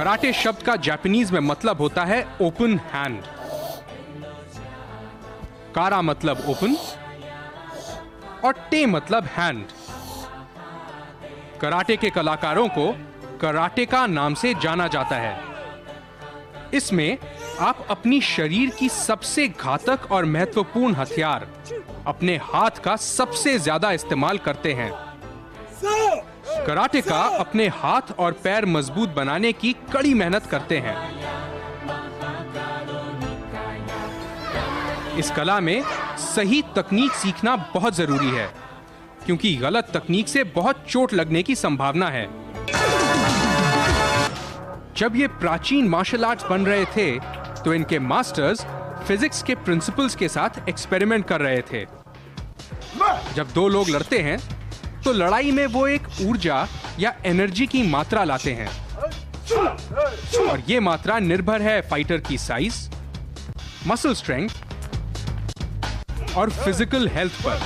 Karate शब्द का Japanese में मतलब होता है ओपन हैंड। कारा मतलब ओपन और टे मतलब हैंड। कराटे के कलाकारों को कराटेका नाम से जाना जाता है। इसमें आप अपनी शरीर की सबसे घातक और महत्वपूर्ण हथियार अपने हाथ का सबसे ज्यादा इस्तेमाल करते हैं। कराटेका अपने हाथ और पैर मजबूत बनाने की कड़ी मेहनत करते हैं। इस कला में सही तकनीक सीखना बहुत जरूरी है, क्योंकि गलत तकनीक से बहुत चोट लगने की संभावना है। जब ये प्राचीन मार्शल आर्ट्स बन रहे थे, तो इनके मास्टर्स फिजिक्स के प्रिंसिपल्स के साथ एक्सपेरिमेंट कर रहे थे। जब दो लोग लड़ते हैं, तो लड़ाई में वो एक ऊर्जा या एनर्जी की मात्रा लाते हैं, और ये मात्रा निर्भर है फाइटर की साइज, मसल स्ट्रेंथ और फिजिकल हेल्थ पर।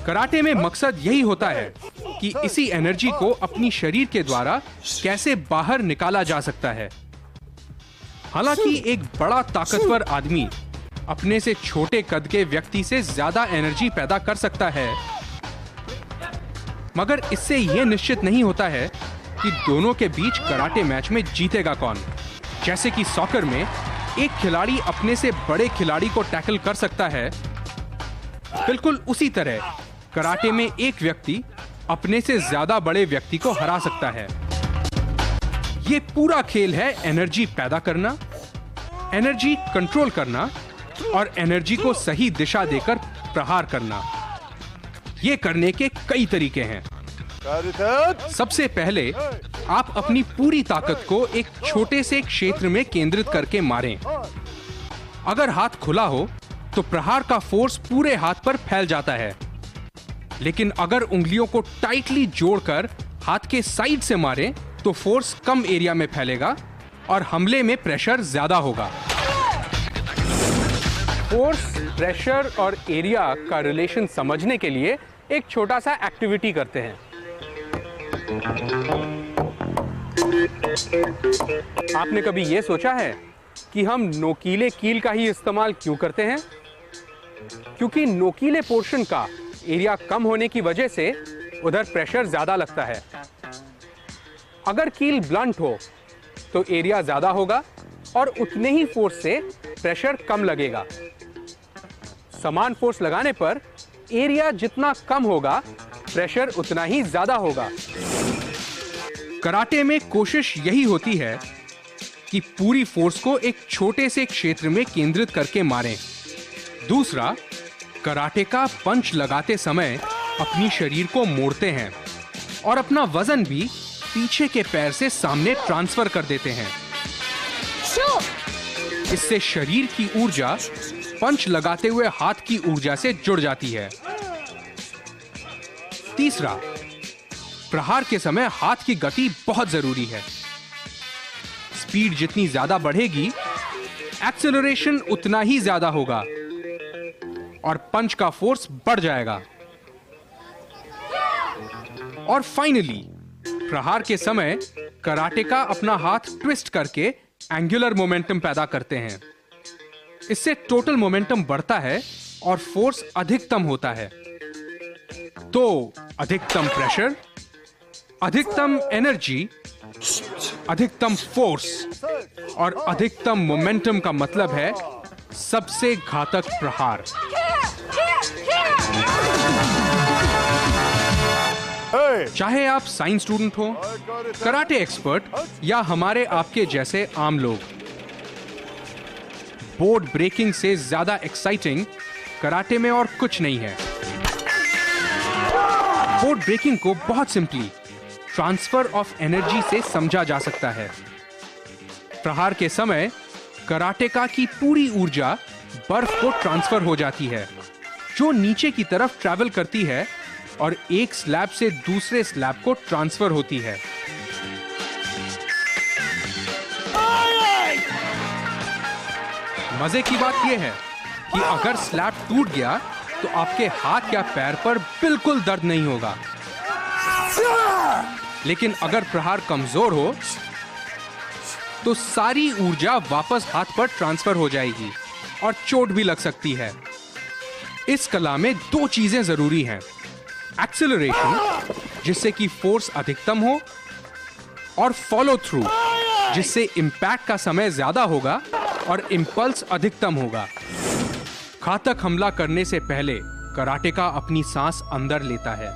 कराटे में मकसद यही होता है कि इसी एनर्जी को अपनी शरीर के द्वारा कैसे बाहर निकाला जा सकता है। हालांकि एक बड़ा ताकतवर आदमी अपने से छोटे कद के व्यक्ति से ज्यादा एनर्जी पैदा कर सकता है, मगर इससे यह निश्चित नहीं होता है कि दोनों के बीच कराटे मैच में जीतेगा कौन। जैसे कि सॉकर में एक खिलाड़ी अपने से बड़े खिलाड़ी को टैकल कर सकता है, बिल्कुल उसी तरह कराटे में एक व्यक्ति अपने से ज्यादा बड़े व्यक्ति को हरा सकता है। यह पूरा खेल है एनर्जी पैदा करना, एनर्जी कंट्रोल करना और एनर्जी को सही दिशा देकर प्रहार करना। यह करने के कई तरीके हैं। सबसे पहले आप अपनी पूरी ताकत को एक छोटे से क्षेत्र में केंद्रित करके मारें। अगर हाथ खुला हो तो प्रहार का फोर्स पूरे हाथ पर फैल जाता है, लेकिन अगर उंगलियों को टाइटली जोड़कर हाथ के साइड से मारें तो फोर्स कम एरिया में फैलेगा और हमले में प्रेशर ज्यादा होगा। फोर्स, प्रेशर और एरिया का रिलेशन समझने के लिए एक छोटा सा एक्टिविटी करते हैं। आपने कभी यह सोचा है कि हम नोकीले कील का ही इस्तेमाल क्यों करते हैं? क्योंकि नोकीले पोर्शन का एरिया कम होने की वजह से उधर प्रेशर ज्यादा लगता है। अगर कील ब्लंट हो तो एरिया ज्यादा होगा और उतने ही फोर्स से प्रेशर कम लगेगा। समान फोर्स लगाने पर एरिया जितना कम होगा, प्रेशर उतना ही ज्यादा होगा। कराटे में कोशिश यही होती है कि पूरी फोर्स को एक छोटे से क्षेत्र में केंद्रित करके मारें। दूसरा, कराटेका पंच लगाते समय अपनी शरीर को मोड़ते हैं और अपना वजन भी पीछे के पैर से सामने ट्रांसफर कर देते हैं। इससे शरीर की ऊर्जा पंच लगाते हुए हाथ की ऊर्जा से जुड़ जाती है। तीसरा, प्रहार के समय हाथ की गति बहुत जरूरी है। स्पीड जितनी ज्यादा बढ़ेगी, एक्सेलरेशन उतना ही ज्यादा होगा और पंच का फोर्स बढ़ जाएगा। और फाइनली, प्रहार के समय कराटेका अपना हाथ ट्विस्ट करके एंगुलर मोमेंटम पैदा करते हैं। इससे टोटल मोमेंटम बढ़ता है और फोर्स अधिकतम होता है। तो अधिकतम प्रेशर, अधिकतम एनर्जी, अधिकतम फोर्स और अधिकतम मोमेंटम का मतलब है सबसे घातक प्रहार। चाहे आप साइंस स्टूडेंट हो, कराटे एक्सपर्ट या हमारे आपके जैसे आम लोग, बोर्ड ब्रेकिंग से ज्यादा एक्साइटिंग कराटे में और कुछ नहीं है। बोर्ड ब्रेकिंग को बहुत सिंपली ट्रांसफर ऑफ एनर्जी से समझा जा सकता है। प्रहार के समय कराटेका की पूरी ऊर्जा बर्फ को ट्रांसफर हो जाती है, जो नीचे की तरफ ट्रैवल करती है और एक स्लैब से दूसरे स्लैब को ट्रांसफर होती है। मजे की बात यह है कि अगर स्लैब टूट गया तो आपके हाथ या पैर पर बिल्कुल दर्द नहीं होगा। लेकिन अगर प्रहार कमजोर हो तो सारी ऊर्जा वापस हाथ पर ट्रांसफर हो जाएगी और चोट भी लग सकती है। इस कला में दो चीजें जरूरी हैं, एक्सेलरेशन जिससे कि फोर्स अधिकतम हो, और फॉलो थ्रू जिससे इंपैक्ट का समय ज्यादा होगा और इंपल्स अधिकतम होगा। घातक हमला करने से पहले कराटेका अपनी सांस अंदर लेता है।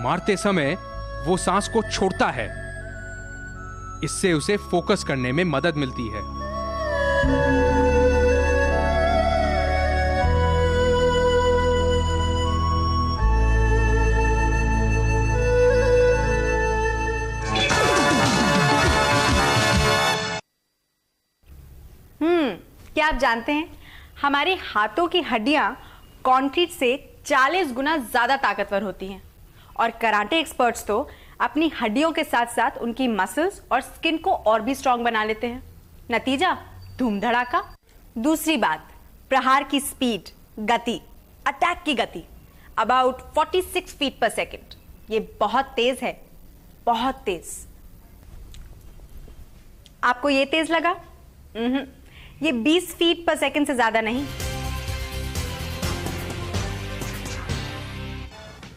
मारते समय वो सांस को छोड़ता है। इससे उसे फोकस करने में मदद मिलती है। क्या आप जानते हैं हमारे हाथों की हड्डियां कंक्रीट से 40 गुना ज्यादा ताकतवर होती हैं और कराटे एक्सपर्ट्स तो अपनी हड्डियों के साथ साथ उनकी मसल्स और स्किन को और भी स्ट्रांग बना लेते हैं। नतीजा धूम धड़ाका। दूसरी बात, प्रहार की स्पीड, गति, अटैक की गति अबाउट 46 फीट पर सेकेंड। ये बहुत तेज है, बहुत तेज। आपको ये तेज लगा? ये 20 फीट पर सेकेंड से ज्यादा नहीं।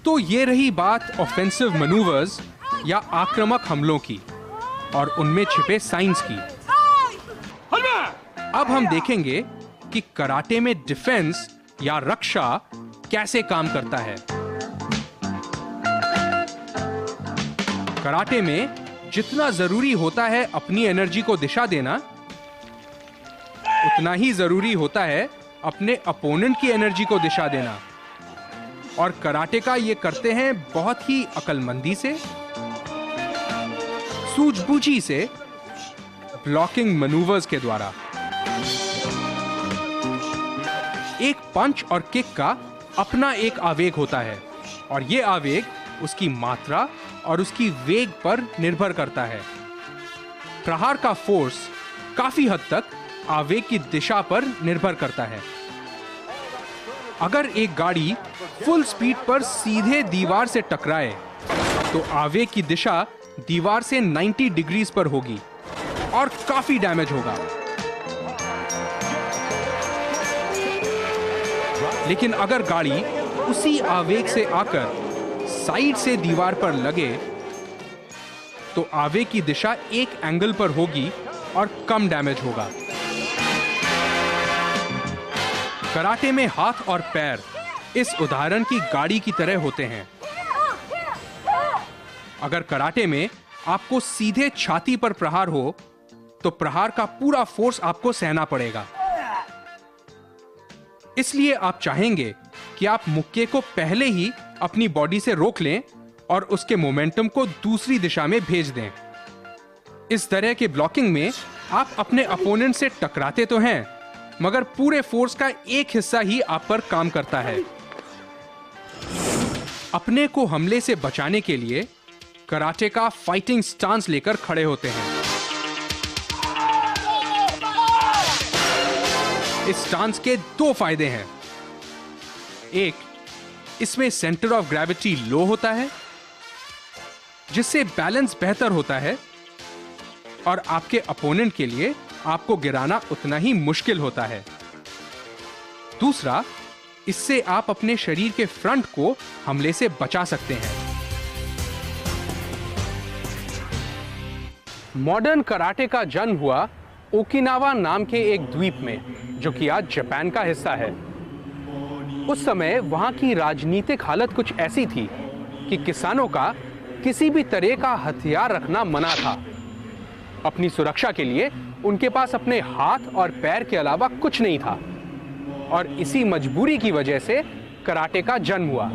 तो ये रही बात ऑफेंसिव मैनूवर्स या आक्रामक हमलों की और उनमें छिपे साइंस की। अब हम देखेंगे कि कराटे में डिफेंस या रक्षा कैसे काम करता है। कराटे में जितना जरूरी होता है अपनी एनर्जी को दिशा देना, उतना ही जरूरी होता है अपने अपोनेंट की एनर्जी को दिशा देना। और कराटेका ये करते हैं बहुत ही अक्लमंदी से, सूझबूझी से, ब्लॉकिंग मैनूवर्स के द्वारा। एक पंच और किक का अपना एक आवेग होता है और यह आवेग उसकी मात्रा और उसकी वेग पर निर्भर करता है। प्रहार का फोर्स काफी हद तक आवेग की दिशा पर निर्भर करता है। अगर एक गाड़ी फुल स्पीड पर सीधे दीवार से टकराए तो आवेग की दिशा दीवार से 90 डिग्रीज पर होगी और काफी डैमेज होगा। लेकिन अगर गाड़ी उसी आवेग से आकर साइड से दीवार पर लगे तो आवेग की दिशा एक एंगल पर होगी और कम डैमेज होगा। कराटे में हाथ और पैर इस उदाहरण की गाड़ी की तरह होते हैं। अगर कराटे में आपको सीधे छाती पर प्रहार हो तो प्रहार का पूरा फोर्स आपको सहना पड़ेगा। इसलिए आप चाहेंगे कि आप मुक्के को पहले ही अपनी बॉडी से रोक लें और उसके मोमेंटम को दूसरी दिशा में भेज दें। इस तरह के ब्लॉकिंग में आप अपने अपोनेंट से टकराते तो हैं, मगर पूरे फोर्स का एक हिस्सा ही आप पर काम करता है। अपने को हमले से बचाने के लिए कराटे का फाइटिंग स्टांस लेकर खड़े होते हैं। इस स्टांस के दो फायदे हैं। एक, इसमें सेंटर ऑफ ग्रेविटी लो होता है जिससे बैलेंस बेहतर होता है और आपके अपोनेंट के लिए आपको गिराना उतना ही मुश्किल होता है। दूसरा, इससे आप अपने शरीर के फ्रंट को हमले से बचा सकते हैं। मॉडर्न कराटे का जन्म हुआ ओकिनावा नाम के एक द्वीप में, जो कि आज जापान का हिस्सा है। उस समय वहां की राजनीतिक हालत कुछ ऐसी थी कि किसानों का किसी भी तरह का हथियार रखना मना था। अपनी सुरक्षा के लिए उनके पास अपने हाथ और पैर के अलावा कुछ नहीं था और इसी मजबूरी की वजह से कराटे का जन्म हुआ।